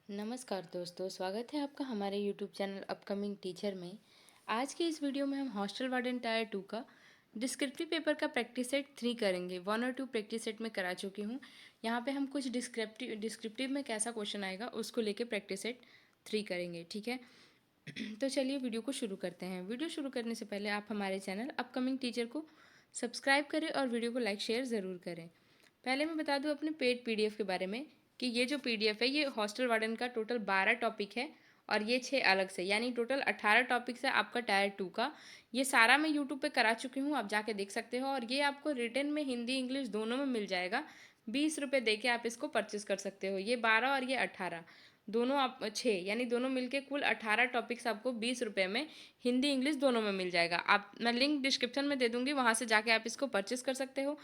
नमस्कार दोस्तों, स्वागत है आपका हमारे यूट्यूब चैनल अपकमिंग टीचर में। आज की इस वीडियो में हम हॉस्टल वार्डन टायर 2 का डिस्क्रिप्टिव पेपर का प्रैक्टिस सेट 3 करेंगे। 1 और 2 प्रैक्टिस सेट में करा चुकी हूँ। यहाँ पे हम कुछ डिस्क्रिप्टिव में कैसा क्वेश्चन आएगा उसको लेके प्रैक्टिस सेट 3 करेंगे, ठीक है। तो चलिए वीडियो को शुरू करते हैं। वीडियो शुरू करने से पहले आप हमारे चैनल अपकमिंग टीचर को सब्सक्राइब करें और वीडियो को लाइक शेयर ज़रूर करें। पहले मैं बता दूं अपने पेड पीडीएफ के बारे में कि ये जो पीडीएफ है ये हॉस्टल वार्डन का टोटल 12 टॉपिक है और ये 6 अलग से, यानी टोटल 18 टॉपिक्स है आपका टायर 2 का। ये सारा मैं यूट्यूब पे करा चुकी हूँ, आप जाके देख सकते हो। और ये आपको रिटन में हिंदी इंग्लिश दोनों में मिल जाएगा। 20 रुपये दे के आप इसको परचेस कर सकते हो। ये 12 और ये 18 दोनों, आप 6 यानी दोनों मिलके कुल 18 टॉपिक्स आपको 20 रुपये में हिंदी इंग्लिश दोनों में मिल जाएगा। आप, मैं लिंक डिस्क्रिप्शन में दे दूँगी, वहाँ से जाके आप इसको परचेस कर सकते हो,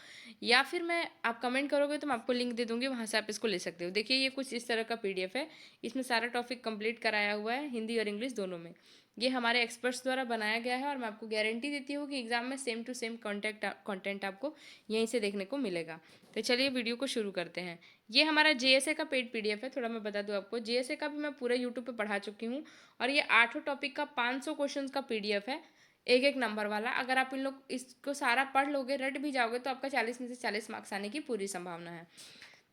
या फिर मैं, आप कमेंट करोगे तो मैं आपको लिंक दे दूँगी, वहाँ से आप इसको ले सकते हो। देखिए ये कुछ इस तरह का पीडीएफ है। इसमें सारा टॉपिक कंप्लीट कराया हुआ है हिंदी और इंग्लिश दोनों में। ये हमारे एक्सपर्ट्स द्वारा बनाया गया है और मैं आपको गारंटी देती हूँ कि एग्जाम में सेम टू सेम कंटेंट आपको यहीं से देखने को मिलेगा। तो चलिए वीडियो को शुरू करते हैं। ये हमारा जेएसए का पेड पीडीएफ है। थोड़ा मैं बता दूं आपको, जेएसए का भी मैं पूरे यूट्यूब पे पढ़ा चुकी हूँ और ये 8 टॉपिक का 500 क्वेश्चन का पीडीएफ है, एक एक नंबर वाला। अगर आप इन लोग इसको सारा पढ़ लोगे, रट भी जाओगे, तो आपका 40 में से 40 मार्क्स आने की पूरी संभावना है।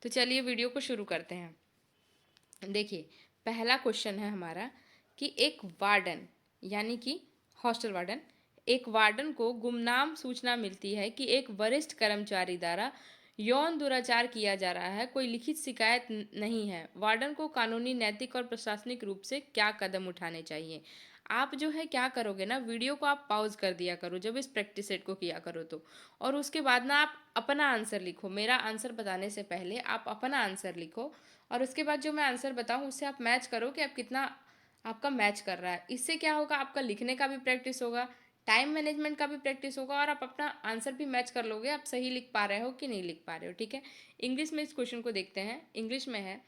तो चलिए वीडियो को शुरू करते हैं। देखिए पहला क्वेश्चन है हमारा कि एक वार्डन, यानी कि हॉस्टल वार्डन, एक वार्डन को गुमनाम सूचना मिलती है कि एक वरिष्ठ कर्मचारी द्वारा यौन दुराचार किया जा रहा है। कोई लिखित शिकायत नहीं है। वार्डन को कानूनी, नैतिक और प्रशासनिक रूप से क्या कदम उठाने चाहिए? आप जो है क्या करोगे ना, वीडियो को आप पॉज कर दिया करो जब इस प्रैक्टिस सेट को किया करो तो, और उसके बाद ना आप अपना आंसर लिखो। मेरा आंसर बताने से पहले आप अपना आंसर लिखो और उसके बाद जो मैं आंसर बताऊँ उससे आप मैच करो कि आप कितना आपका मैच कर रहा है। इससे क्या होगा, आपका लिखने का भी प्रैक्टिस होगा, टाइम मैनेजमेंट का भी प्रैक्टिस होगा और आप अपना आंसर भी मैच कर लोगे, आप सही लिख पा रहे हो कि नहीं लिख पा रहे हो, ठीक है। इंग्लिश में इस क्वेश्चन को देखते हैं। इंग्लिश में है,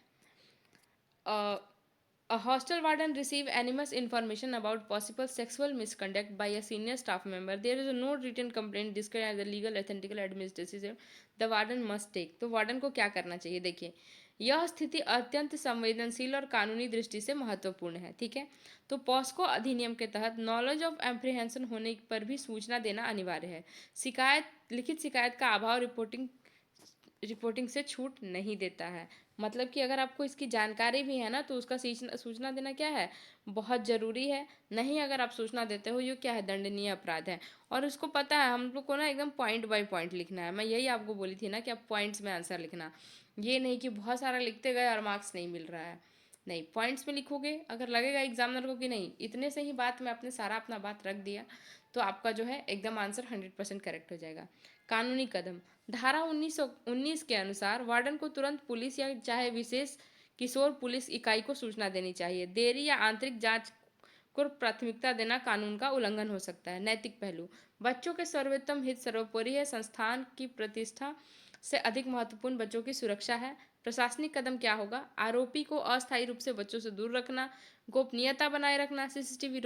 a hostel warden received anonymous information about possible sexual misconduct by a senior staff member. There is no written complaint described as a legal, ethical, administrative decision the warden must take. तो warden को क्या करना चाहिए? देखिए, यह स्थिति अत्यंत संवेदनशील और कानूनी दृष्टि से महत्वपूर्ण है, ठीक है। तो पॉस्को अधिनियम के तहत नॉलेज ऑफ एप्रीहेंशन होने पर भी सूचना देना अनिवार्य है। शिकायत, लिखित शिकायत का अभाव रिपोर्टिंग से छूट नहीं देता है। मतलब कि अगर आपको इसकी जानकारी भी है ना, तो उसका सूचना देना क्या है, बहुत ज़रूरी है। नहीं अगर आप सूचना देते हो, ये क्या है, दंडनीय अपराध है। और उसको पता है, हम लोग को ना एकदम पॉइंट बाय पॉइंट लिखना है। मैं यही आपको बोली थी ना कि आप पॉइंट्स में आंसर लिखना, ये नहीं कि बहुत सारा लिखते गए और मार्क्स नहीं मिल रहा है। नहीं, पॉइंट्स में लिखोगे, अगर लगेगा एग्जामिनर को कि नहीं इतने से ही बात में अपने सारा अपना बात रख दिया, तो आपका जो है एकदम आंसर 100% करेक्ट हो जाएगा। कानूनी कदम, धारा 1919 के अनुसार वार्डन को तुरंत पुलिस या चाहे विशेष किशोर पुलिस इकाई को सूचना देनी चाहिए। देरी या आंतरिक जांच को प्राथमिकता देना कानून का उल्लंघन हो सकता है। नैतिक पहलू, बच्चों के सर्वोत्तम हित सर्वोपरि है। संस्थान की प्रतिष्ठा से अधिक महत्वपूर्ण बच्चों की सुरक्षा है। प्रशासनिक कदम क्या होगा, आरोपी को अस्थायी रूप से बच्चों से दूर रखना, गोपनीयता बनाए रखना, सीसीटीवी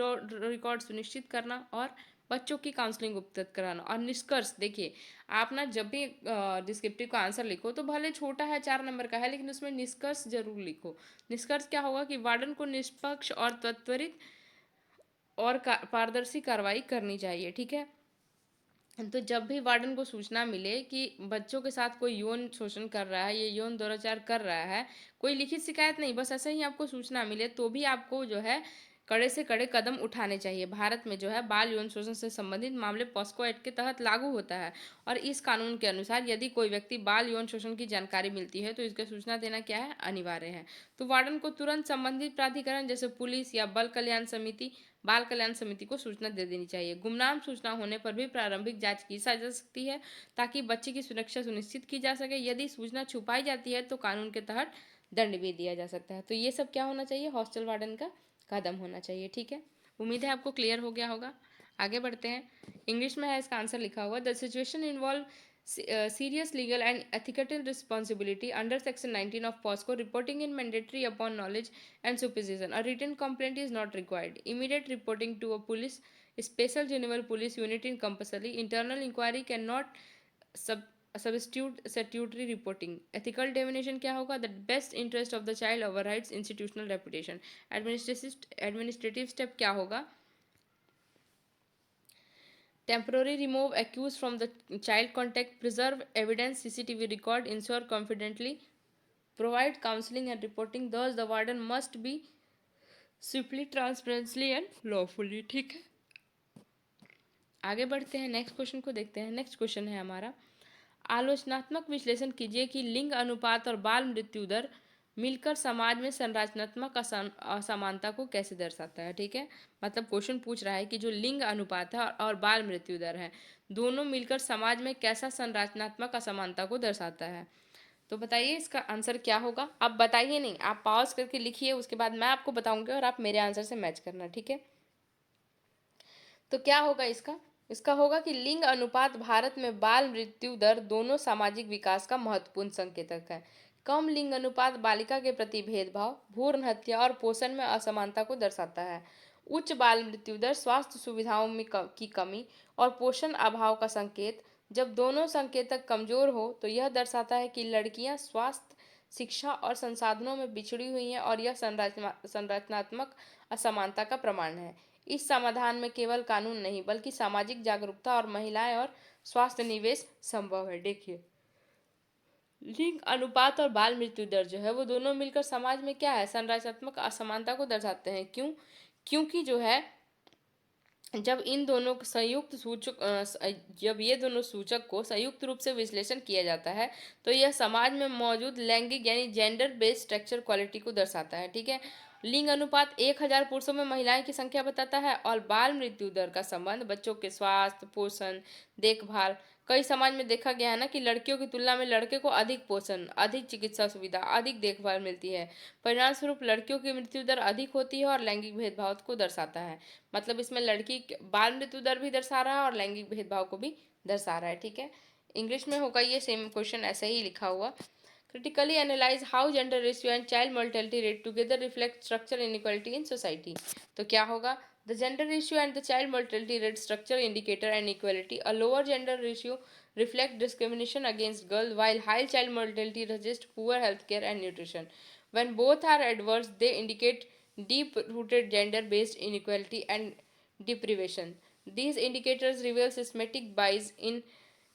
रिकॉर्ड सुनिश्चित करना और बच्चों की काउंसलिंग उपलब्ध कराना। और निष्कर्ष देखिए, आप ना जब भी डिस्क्रिप्टिव का आंसर लिखो तो भले छोटा है, 4 नंबर का है, लेकिन उसमें निष्कर्ष जरूर लिखो। निष्कर्ष क्या होगा कि वार्डन को निष्पक्ष और त्वरित और पारदर्शी कार्रवाई करनी चाहिए, ठीक है। तो जब भी वार्डन को सूचना मिले कि बच्चों के साथ कोई यौन शोषण कर रहा है, ये यौन दुराचार कर रहा है, कोई लिखित शिकायत नहीं, बस ऐसे ही आपको सूचना मिले, तो भी आपको जो है कड़े से कड़े कदम उठाने चाहिए। भारत में जो है बाल यौन शोषण से संबंधित मामले पॉस्को एक्ट के तहत लागू होता है और इस कानून के अनुसार यदि कोई व्यक्ति बाल यौन शोषण की जानकारी मिलती है तो इसका सूचना देना क्या है, अनिवार्य है। तो वार्डन को तुरंत संबंधित प्राधिकरण जैसे पुलिस या बाल कल्याण समिति को सूचना दे देनी चाहिए। गुमनाम सूचना होने पर भी प्रारंभिक जांच की जा सकती है ताकि बच्चे की सुरक्षा सुनिश्चित की जा सके। यदि सूचना छुपाई जाती है तो कानून के तहत दंड भी दिया जा सकता है। तो ये सब क्या होना चाहिए, हॉस्टल वार्डन का कदम होना चाहिए, ठीक है। उम्मीद है आपको क्लियर हो गया होगा। आगे बढ़ते हैं। इंग्लिश में है इसका आंसर लिखा हुआ, the situation involve serious legal and ethical responsibility under section 19 of POSCO. Reporting in mandatory upon knowledge and supervision. A written complaint is not required. Immediate reporting to a special general police unit in compulsory. Internal inquiry cannot substitute statutory reporting. Ethical definition क्या होगा? The best interest of the child overrides institutional reputation. Administrative step क्या होगा? Temporary remove accused from the child contact, preserve evidence, CCTV record, ensure confidently, provide counseling and reporting. Thus the warden must be swiftly, transparently and lawfully। ठीक है, आगे बढ़ते हैं, next question को देखते हैं। नेक्स्ट क्वेश्चन है हमारा, आलोचनात्मक विश्लेषण कीजिए कि लिंग अनुपात और बाल मृत्यु दर मिलकर समाज में संरचनात्मक असमानता को कैसे दर्शाता है। ठीक है, मतलब क्वेश्चन पूछ रहा है कि जो लिंग अनुपात है और बाल मृत्यु दर है, दोनों मिलकर समाज में कैसा संरचनात्मक असमानता को दर्शाता है। तो बताइए इसका आंसर क्या होगा। आप बताइए नहीं, आप पॉज करके लिखिए, उसके बाद मैं आपको बताऊंगी और आप मेरे आंसर से मैच करना। ठीक है, तो क्या होगा इसका? इसका होगा कि लिंग अनुपात भारत में बाल मृत्यु दर दोनों सामाजिक विकास का महत्वपूर्ण संकेतक है। कम लिंग अनुपात बालिका के प्रति भेदभाव, भ्रूण हत्या और पोषण में असमानता को दर्शाता है। उच्च बाल मृत्यु दर स्वास्थ्य सुविधाओं में की कमी और पोषण अभाव का संकेत। जब दोनों संकेतक कमजोर हो तो यह दर्शाता है कि लड़कियां स्वास्थ्य, शिक्षा और संसाधनों में बिछड़ी हुई हैं और यह संरचनात्मक असमानता का प्रमाण है। इस समाधान में केवल कानून नहीं बल्कि सामाजिक जागरूकता और महिलाएं और स्वास्थ्य निवेश संभव है। देखिए, लिंग अनुपात और बाल मृत्यु दर जो है वो दोनों मिलकर समाज में क्या है, संरचनात्मक असमानता को दर्शाते हैं। क्यों? क्योंकि जो है जब इन दोनों संयुक्त सूचक जब ये दोनों सूचक को संयुक्त रूप से विश्लेषण किया जाता है तो यह समाज में मौजूद लैंगिक यानी जेंडर बेस्ड स्ट्रक्चर क्वालिटी को दर्शाता है। ठीक है, लिंग अनुपात 1000 पुरुषों में महिलाएं की संख्या बताता है और बाल मृत्यु दर का संबंध बच्चों के स्वास्थ्य, पोषण, देखभाल। कई समाज में देखा गया है ना कि लड़कियों की तुलना में लड़के को अधिक पोषण, अधिक चिकित्सा सुविधा, अधिक देखभाल मिलती है। परिणाम स्वरूप लड़कियों की मृत्यु दर अधिक होती है और लैंगिक भेदभाव को दर्शाता है। मतलब इसमें लड़की बाल मृत्यु दर भी दर्शा रहा है और लैंगिक भेदभाव को भी दर्शा रहा है। ठीक है, इंग्लिश में होगा ये सेम क्वेश्चन ऐसे ही लिखा हुआ। Critically analyse how gender ratio and child mortality rate together reflect structure inequality in society. तो क्या होगा? The gender ratio and the child mortality rate structure indicator and equality. A lower gender ratio reflect discrimination against girls while high child mortality suggests poor healthcare and nutrition. When both are adverse, they indicate deep rooted gender based inequality and deprivation. These indicators reveal systematic bias in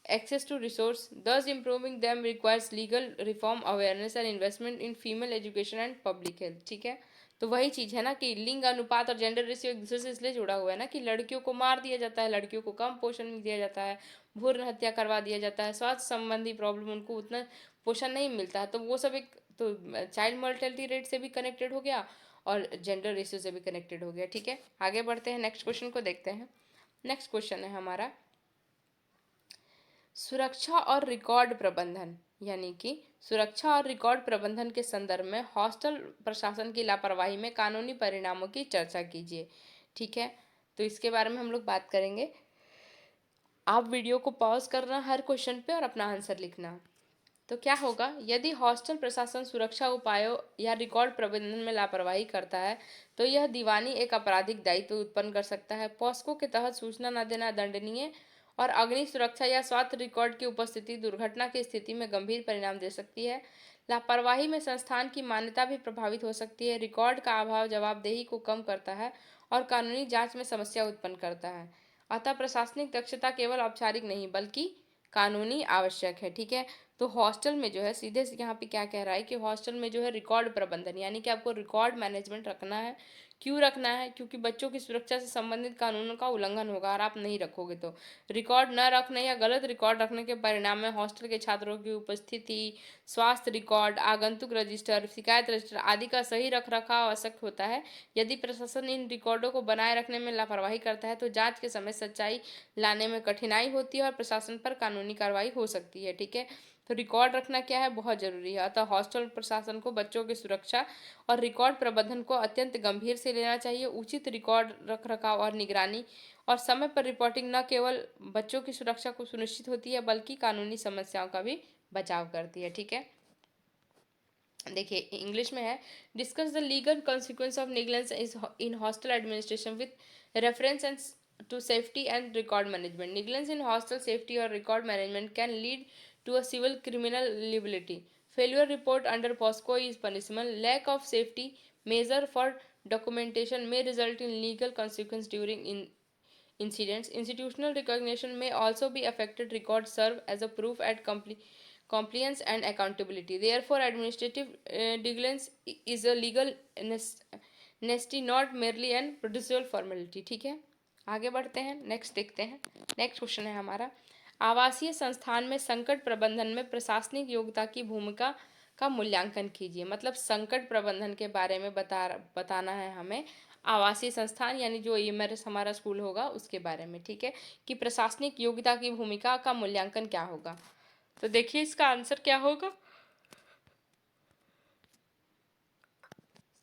access to resource, thus improving them requires legal reform, awareness and investment in female education and public health। ठीक है, तो वही चीज है ना कि लिंग अनुपात और जेंडर रेशियो एक दूसरे से इसलिए जुड़ा हुआ है ना कि लड़कियों को मार दिया जाता है, लड़कियों को कम पोषण दिया जाता है, भ्रूण हत्या करवा दिया जाता है, स्वास्थ्य संबंधी प्रॉब्लम, उनको उतना पोषण नहीं मिलता है। तो वो सब एक तो चाइल्ड मोर्टेलिटी रेट से भी कनेक्टेड हो गया और जेंडर रेशियो से भी कनेक्टेड हो गया। ठीक है, आगे बढ़ते हैं, नेक्स्ट क्वेश्चन को देखते हैं। नेक्स्ट क्वेश्चन है हमारा, सुरक्षा और रिकॉर्ड प्रबंधन, यानी कि सुरक्षा और रिकॉर्ड प्रबंधन के संदर्भ में हॉस्टल प्रशासन की लापरवाही में कानूनी परिणामों की चर्चा कीजिए। ठीक है, तो इसके बारे में हम लोग बात करेंगे। आप वीडियो को पॉज करना हर क्वेश्चन पे और अपना आंसर लिखना। तो क्या होगा? यदि हॉस्टल प्रशासन सुरक्षा उपायों या रिकॉर्ड प्रबंधन में लापरवाही करता है तो यह दीवानी एक आपराधिक दायित्व उत्पन्न कर सकता है। पॉस्को के तहत सूचना न देना दंडनीय और अग्नि सुरक्षा या स्वास्थ्य रिकॉर्ड की उपस्थिति दुर्घटना की स्थिति में गंभीर परिणाम दे सकती है। लापरवाही में संस्थान की मान्यता भी प्रभावित हो सकती है। रिकॉर्ड का अभाव जवाबदेही को कम करता है और कानूनी जांच में समस्या उत्पन्न करता है। अतः प्रशासनिक दक्षता केवल औपचारिक नहीं बल्कि कानूनी आवश्यक है। ठीक है, तो हॉस्टल में जो है सीधे से यहाँ पे क्या कह रहा है कि हॉस्टल में जो है रिकॉर्ड प्रबंधन, यानी कि आपको रिकॉर्ड मैनेजमेंट रखना है। क्यों रखना है? क्योंकि बच्चों की सुरक्षा से संबंधित कानूनों का उल्लंघन होगा और आप नहीं रखोगे तो। रिकॉर्ड न रखने या गलत रिकॉर्ड रखने के परिणाम में हॉस्टल के छात्रों की उपस्थिति, स्वास्थ्य रिकॉर्ड, आगंतुक रजिस्टर, शिकायत रजिस्टर आदि का सही रख रखाव आवश्यक होता है। यदि प्रशासन इन रिकॉर्डों को बनाए रखने में लापरवाही करता है तो जांच के समय सच्चाई लाने में कठिनाई होती है और प्रशासन पर कानूनी कार्रवाई हो सकती है। ठीक है, तो रिकॉर्ड रखना क्या है? बहुत जरूरी है। अतः हॉस्टल प्रशासन को बच्चों की सुरक्षा और रिकॉर्ड प्रबंधन को अत्यंत गंभीर से लेना चाहिए। उचित रिकॉर्ड रख रखाव और निगरानी और समय पर रिपोर्टिंग न केवल बच्चों की सुरक्षा को सुनिश्चित होती है बल्कि कानूनी समस्याओं का भी बचाव करती है। ठीक है, देखिए इंग्लिश में है, discuss the legal consequence of negligence in hostel administration with reference and to safety and record management. Negligence in hostel safety or record management can lead to a civil criminal liability. Failure report under POSCO is punishable. Lack of safety measure for documentation may result in legal consequence during incidents. Institutional recognition may also be affected. Records serve as a proof at compliance and accountability. Therefore, administrative diligence is a legal necessity, not merely an procedural formality. ठीक है, आगे बढ़ते हैं, next देखते हैं। Next question है हमारा, आवासीय संस्थान में संकट प्रबंधन में प्रशासनिक योग्यता की भूमिका का मूल्यांकन कीजिए। मतलब संकट प्रबंधन के बारे में बताना है हमें, आवासीय संस्थान यानी जो ये मेरे हमारा स्कूल होगा उसके बारे में। ठीक है, कि प्रशासनिक योग्यता की भूमिका का मूल्यांकन क्या होगा। तो देखिए इसका आंसर क्या होगा।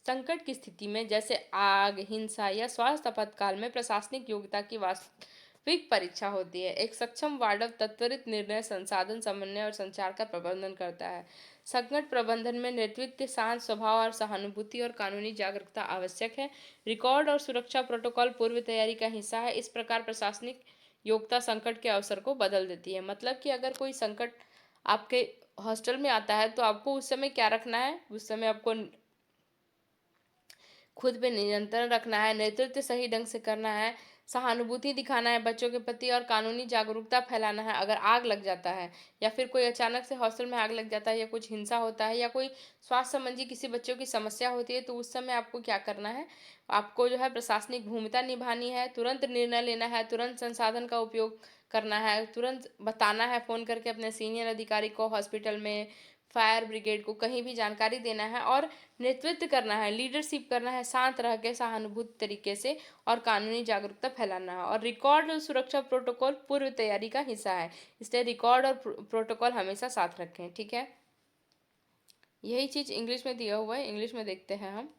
संकट की स्थिति में जैसे आग, हिंसा या स्वास्थ्य आपातकाल में प्रशासनिक योग्यता की वास्तविक परीक्षा होती है। एक सक्षम वार्डव त्वरित निर्णय, संसाधन समन्वय और संचार का प्रबंधन करता है। संकट प्रबंधन में नेतृत्व, शांत स्वभाव और सहानुभूति और कानूनी जागरूकता आवश्यक है। रिकॉर्ड और सुरक्षा प्रोटोकॉल पूर्व तैयारी का हिस्सा है। इस प्रकार प्रशासनिक योग्यता संकट के अवसर को बदल देती है। मतलब कि अगर कोई संकट आपके हॉस्टल में आता है तो आपको उस समय क्या रखना है, उस समय आपको खुद पे नियंत्रण रखना है, नेतृत्व सही ढंग से करना है, सहानुभूति दिखाना है बच्चों के प्रति और कानूनी जागरूकता फैलाना है। अगर आग लग जाता है या फिर कोई अचानक से हॉस्टल में आग लग जाता है या कुछ हिंसा होता है या कोई स्वास्थ्य संबंधी किसी बच्चों की समस्या होती है तो उस समय आपको क्या करना है, आपको जो है प्रशासनिक भूमिका निभानी है, तुरंत निर्णय लेना है, तुरंत संसाधन का उपयोग करना है, तुरंत बताना है फ़ोन करके अपने सीनियर अधिकारी को, हॉस्पिटल में फायर ब्रिगेड को, कहीं भी जानकारी देना है और नेतृत्व करना है, लीडरशिप करना है, शांत रह के सहानुभूति तरीके से और कानूनी जागरूकता फैलाना है। और रिकॉर्ड और सुरक्षा प्रोटोकॉल पूर्व तैयारी का हिस्सा है, इसलिए रिकॉर्ड और प्रोटोकॉल हमेशा साथ रखें। ठीक है, यही चीज़ इंग्लिश में दिया हुआ है, इंग्लिश में देखते हैं हम।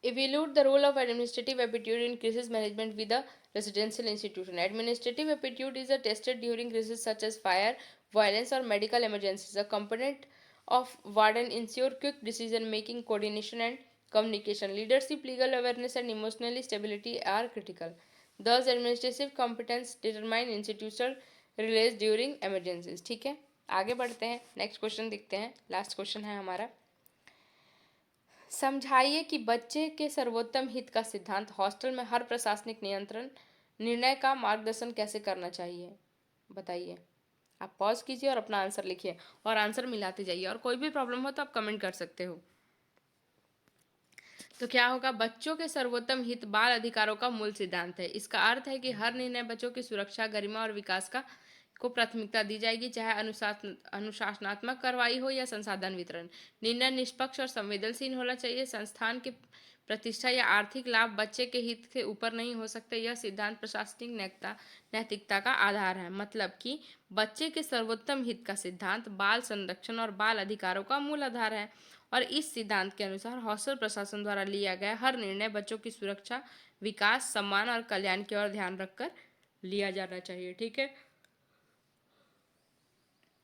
Evaluate the role of administrative aptitude in crisis management with a residential institution. Administrative aptitude is tested during crises such as fire, violence, or medical emergencies. A component of warden ensure quick decision making, coordination, and communication. Leadership, legal awareness, and emotional stability are critical. Thus, administrative competence determine institutional relays during emergencies. ठीक है, आगे बढ़ते हैं, next question देखते हैं, last question है हमारा। समझाइए कि बच्चे के सर्वोत्तम हित का सिद्धांत हॉस्टल में हर प्रशासनिक नियंत्रण निर्णय का मार्गदर्शन कैसे करना चाहिए, बताइए। आप पॉज कीजिए और अपना आंसर लिखिए और आंसर मिलाते जाइए, और कोई भी प्रॉब्लम हो तो आप कमेंट कर सकते हो। तो क्या होगा, बच्चों के सर्वोत्तम हित बाल अधिकारों का मूल सिद्धांत है। इसका अर्थ है कि हर निर्णय बच्चों की सुरक्षा, गरिमा और विकास का को प्राथमिकता दी जाएगी, चाहे अनुशासनात्मक कार्रवाई हो या संसाधन वितरण। निर्णय निष्पक्ष और संवेदनशील होना चाहिए। संस्थान के प्रतिष्ठा या आर्थिक लाभ बच्चे के हित से ऊपर नहीं हो सकते। यह सिद्धांत प्रशासनिक नैतिकता का आधार है। मतलब कि बच्चे के सर्वोत्तम हित का सिद्धांत बाल संरक्षण और बाल अधिकारों का मूल आधार है, और इस सिद्धांत के अनुसार हॉस्टल प्रशासन द्वारा लिया गया हर निर्णय बच्चों की सुरक्षा, विकास, सम्मान और कल्याण की ओर ध्यान रखकर लिया जाना चाहिए। ठीक है,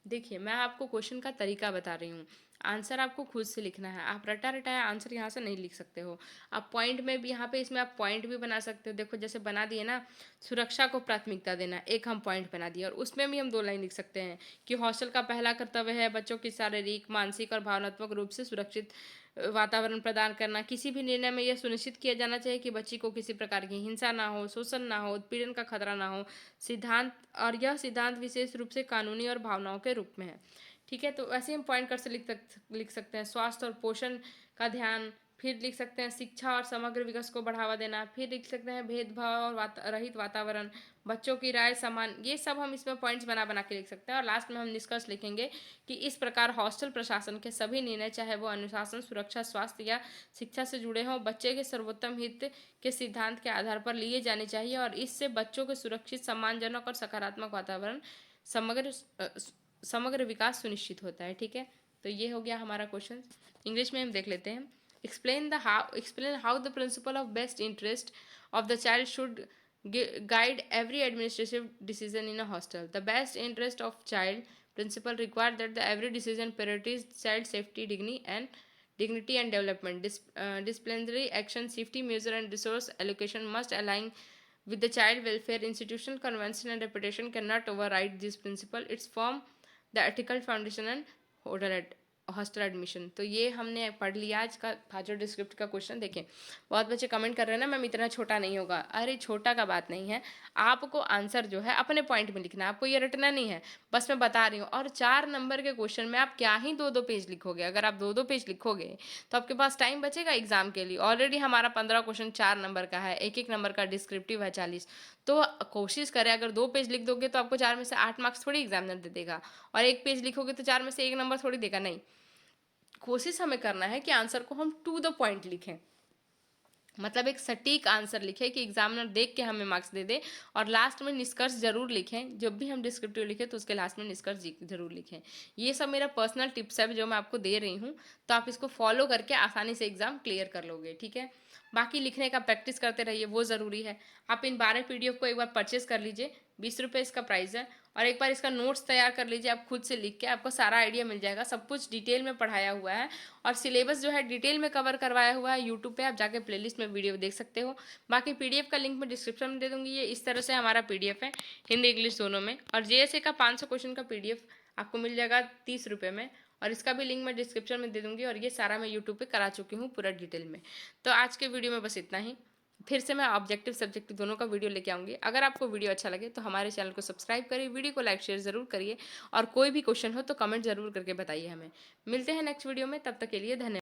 देखिए मैं आपको क्वेश्चन का तरीका बता रही हूँ, आंसर आपको खुद से लिखना है। आप रटा रटाया आंसर यहाँ से नहीं लिख सकते हो। आप पॉइंट में भी, यहाँ पे इसमें आप पॉइंट भी बना सकते हो। देखो जैसे बना दिए ना, सुरक्षा को प्राथमिकता देना, एक हम पॉइंट बना दिए, और उसमें भी हम 2 लाइन लिख सकते हैं कि हॉस्टल का पहला कर्तव्य है बच्चों की शारीरिक, मानसिक और भावनात्मक रूप से सुरक्षित वातावरण प्रदान करना। किसी भी निर्णय में यह सुनिश्चित किया जाना चाहिए कि बच्ची को किसी प्रकार की हिंसा ना हो, शोषण ना हो, उत्पीड़न का खतरा ना हो। सिद्धांत, और यह सिद्धांत विशेष रूप से कानूनी और भावनाओं के रूप में है। ठीक है, तो ऐसे हम पॉइंट कर से लिख सकते हैं स्वास्थ्य और पोषण का ध्यान, फिर लिख सकते हैं शिक्षा और समग्र विकास को बढ़ावा देना, फिर लिख सकते हैं भेदभाव और रहित वातावरण, बच्चों की राय समान। ये सब हम इसमें पॉइंट्स बना बना के लिख सकते हैं, और लास्ट में हम निष्कर्ष लिखेंगे कि इस प्रकार हॉस्टल प्रशासन के सभी निर्णय, चाहे वो अनुशासन, सुरक्षा, स्वास्थ्य या शिक्षा से जुड़े हों, बच्चे के सर्वोत्तम हित के सिद्धांत के आधार पर लिए जाने चाहिए, और इससे बच्चों के सुरक्षित, सम्मानजनक और सकारात्मक वातावरण, समग्र समग्र विकास सुनिश्चित होता है। ठीक है, तो ये हो गया हमारा क्वेश्चन। इंग्लिश में हम देख लेते हैं। Explain how the principle of best interest of the child should guide every administrative decision in a hostel. The best interest of child principle require that the every decision priorities child safety, dignity and development. Disciplinary action, safety measure and resource allocation must align with the child welfare. Institutional convention and reputation cannot override this principle. It's form the ethical foundation and hostel admission. तो ये हमने पढ़ लिया आज का था जो describe का क्वेश्चन। देखें बहुत बच्चे कमेंट कर रहे हैं ना मैम इतना छोटा नहीं होगा। अरे छोटा का बात नहीं है, आपको आंसर जो है अपने पॉइंट में लिखना है, आपको ये रटना नहीं है, बस मैं बता रही हूँ। और 4 नंबर के क्वेश्चन में आप क्या ही 2-2 पेज लिखोगे। अगर आप 2-2 पेज लिखोगे तो आपके पास टाइम बचेगा एग्जाम के लिए। ऑलरेडी हमारा 15 क्वेश्चन 4 नंबर का है, एक एक नंबर का डिस्क्रिप्टिव है 40। तो कोशिश करें अगर 2 पेज लिख दोगे तो आपको 4 में से 8 मार्क्स थोड़ी एग्जामिनर दे देगा, और 1 पेज लिखोगे तो 4 में से 1 नंबर थोड़ी देगा। नहीं, कोशिश हमें करना है कि आंसर को हम टू द पॉइंट लिखें, मतलब एक सटीक आंसर लिखें कि एग्जामिनर देख के हमें मार्क्स दे दे। और लास्ट में निष्कर्ष जरूर लिखें, जब भी हम डिस्क्रिप्टिव लिखें तो उसके लास्ट में निष्कर्ष जरूर लिखें। ये सब मेरा पर्सनल टिप्स है जो मैं आपको दे रही हूँ, तो आप इसको फॉलो करके आसानी से एग्जाम क्लियर कर लोगे। ठीक है, बाकी लिखने का प्रैक्टिस करते रहिए, वो ज़रूरी है। आप इन 12 पीडीएफ को एक बार परचेस कर लीजिए, 20 रुपये इसका प्राइस है, और एक बार इसका नोट्स तैयार कर लीजिए आप खुद से लिख के, आपको सारा आइडिया मिल जाएगा। सब कुछ डिटेल में पढ़ाया हुआ है और सिलेबस जो है डिटेल में कवर करवाया हुआ है। यूट्यूब पे आप जाके प्लेलिस्ट में वीडियो देख सकते हो। बाकी पीडीएफ का लिंक मैं डिस्क्रिप्शन में दे दूंगी। ये इस तरह से हमारा पीडीएफ है, हिंदी इंग्लिश दोनों में। और जेएसए का 500 क्वेश्चन का पीडीएफ आपको मिल जाएगा 30 रुपये में, और इसका भी लिंक मैं डिस्क्रिप्शन में दे दूंगी। और ये सारा मैं यूट्यूब पे करा चुकी हूँ पूरा डिटेल में। तो आज के वीडियो में बस इतना ही। फिर से मैं ऑब्जेक्टिव सब्जेक्टिव दोनों का वीडियो लेके आऊँगी। अगर आपको वीडियो अच्छा लगे तो हमारे चैनल को सब्सक्राइब करिए, वीडियो को लाइक शेयर ज़रूर करिए, और कोई भी क्वेश्चन हो तो कमेंट ज़रूर करके बताइए हमें। मिलते हैं नेक्स्ट वीडियो में, तब तक के लिए धन्यवाद।